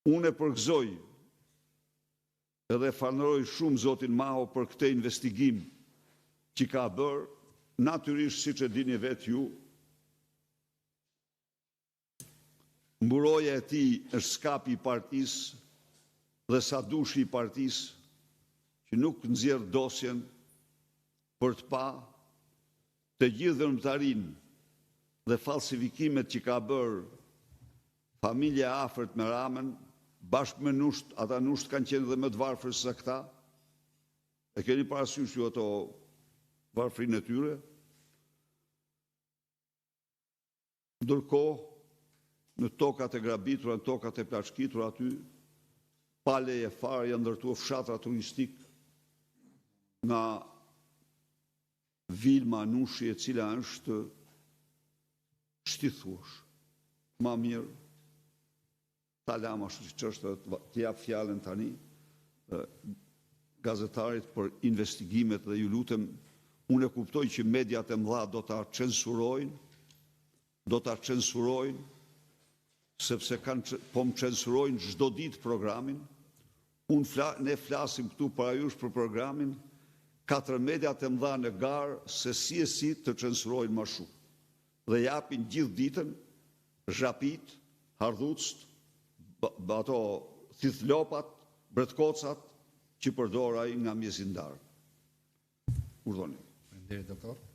Unë e përgëzoj edhe falenderoj shumë zotin Maho për këtë investigim që ka bërë, natyrisht siç e dini vetë ju, mburoja e tij është skapi i partisë dhe sa dushi i partisë që nuk nxjerr dosjen për të pa të gjithë dhënëtarin dhe falsifikimet që ka bërë familja e afërt me Ramën, bashkë me nusht, ata nusht kanë qenë dhe më të varfër se këta. E keni parasysh ju ato varfrinë e tyre? Ndërkohë, në tokat e grabitura, në tokat e plashkitura aty, pa leje fare janë ndërtuar fshatra turistik nga Vilma Nushi, e cila është shtithuash. Ma mirë, ta lama që është të jap fjalën tani gazetarit për investigimet dhe ju lutem, unë e kuptoj që mediat e mëdha do ta censurojnë, sepse po më censurojnë çdo ditë programin. Ne flasim këtu para jush për programin, 4 mediat e mëdha në garë se si të censurojnë më shumë. Dhe japin gjithë ditën zhapit, hardhucët, ato thithlopat, bretkocat që përdor ai nga mjezindarë. Urdhoni. Faleminderit doktor.